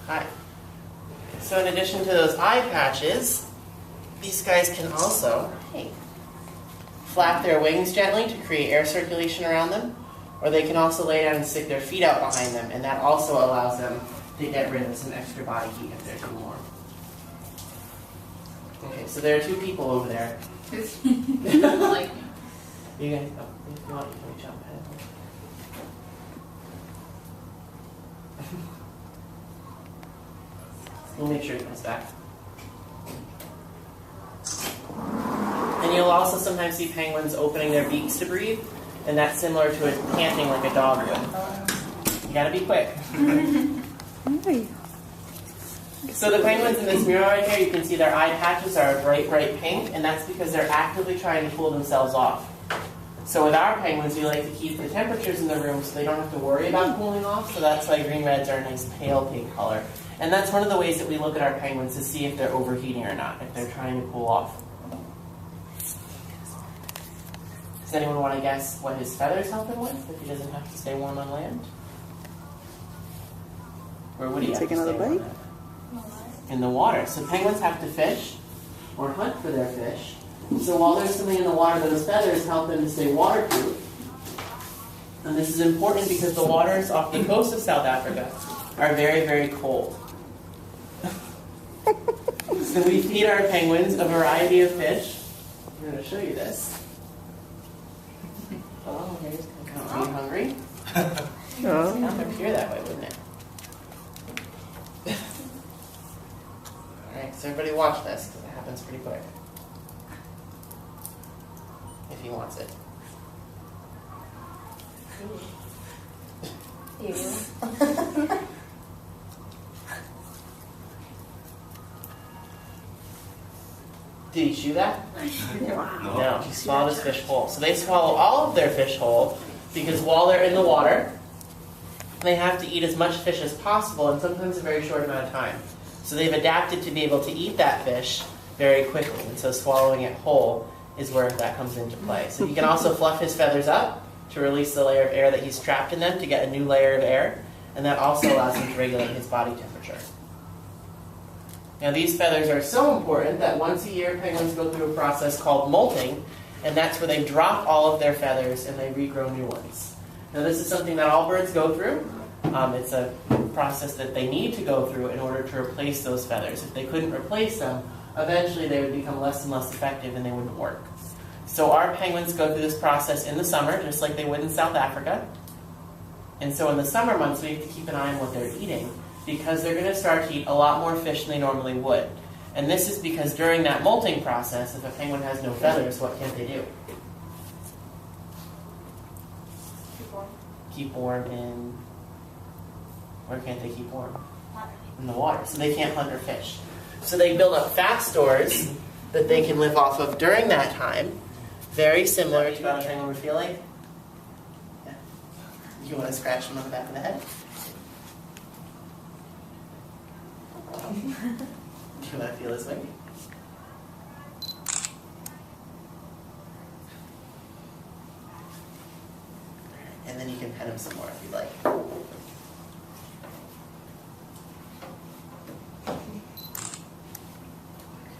Hi. So in addition to those eye patches, these guys can also flap their wings gently to create air circulation around them, or they can also lay down and stick their feet out behind them, and that also allows them to get rid of some extra body heat if they're too warm. Okay, so there are two people over there. Like me. You guys, if you want, you can jump ahead. We'll make sure he comes back. And you'll also sometimes see penguins opening their beaks to breathe, and that's similar to it panting like a dog would. You gotta be quick. So the penguins in this mirror right here, you can see their eye patches are bright, bright pink, and that's because they're actively trying to cool themselves off. So with our penguins, we like to keep the temperatures in the room so they don't have to worry about cooling off, so that's why green reds are a nice pale pink color. And that's one of the ways that we look at our penguins to see if they're overheating or not, if they're trying to cool off. Does anyone want to guess what his feathers help him with, if he doesn't have to stay warm on land? Where would he have to stay warm on land? In the water. So penguins have to fish or hunt for their fish. So while there's something in the water, those feathers help them to stay waterproof. And this is important because the waters off the coast of South Africa are very, very cold. So we feed our penguins a variety of fish. I'm going to show you this. Oh, here's are you hungry? It's kind of appear that way, wouldn't it? Alright, so everybody watch this because it happens pretty quick. If he wants it. Did he chew that? No, he swallowed his fish whole. So they swallow all of their fish whole because while they're in the water, they have to eat as much fish as possible in sometimes a very short amount of time. So they've adapted to be able to eat that fish very quickly, and so swallowing it whole is where that comes into play. So he can also fluff his feathers up to release the layer of air that he's trapped in them to get a new layer of air, and that also allows him to regulate his body temperature. Now these feathers are so important that once a year penguins go through a process called molting, and that's where they drop all of their feathers and they regrow new ones. Now this is something that all birds go through. It's a process that they need to go through in order to replace those feathers. If they couldn't replace them, eventually they would become less and less effective and they wouldn't work. So our penguins go through this process in the summer, just like they would in South Africa. And so in the summer months, we have to keep an eye on what they're eating because they're going to start to eat a lot more fish than they normally would. And this is because during that molting process, if a penguin has no feathers, what can they do? Keep warm in... Where can't they keep warm? In the water. So they can't hunt or fish. So they build up fat stores that they can live off of during that time. Very similar to how a penguin would feel like. Yeah. You want to scratch them on the back of the head? Do you want to feel his wing? And then you can pet him some more if you'd like.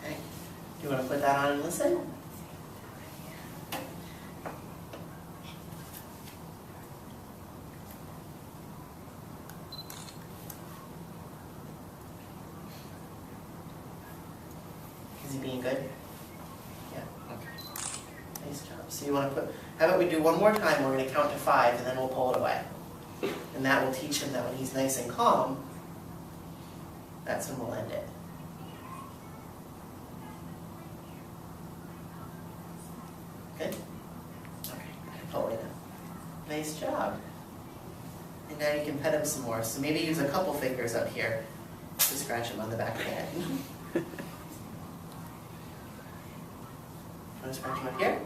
Okay. Do you want to put that on and listen? Is he being good? Yeah, okay. Nice job. So you want to put, how about we do one more time, we're going to count to 5 and then we'll pull it away. And that will teach him that when he's nice and calm, that's when we'll end it. Good? Okay, pull away now. Nice job. And now you can pet him some more. So maybe use a couple fingers up here to scratch him on the back of the head. Want to scratch him up here?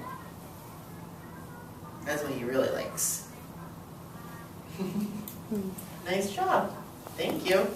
That's what he really likes. Nice job. Thank you.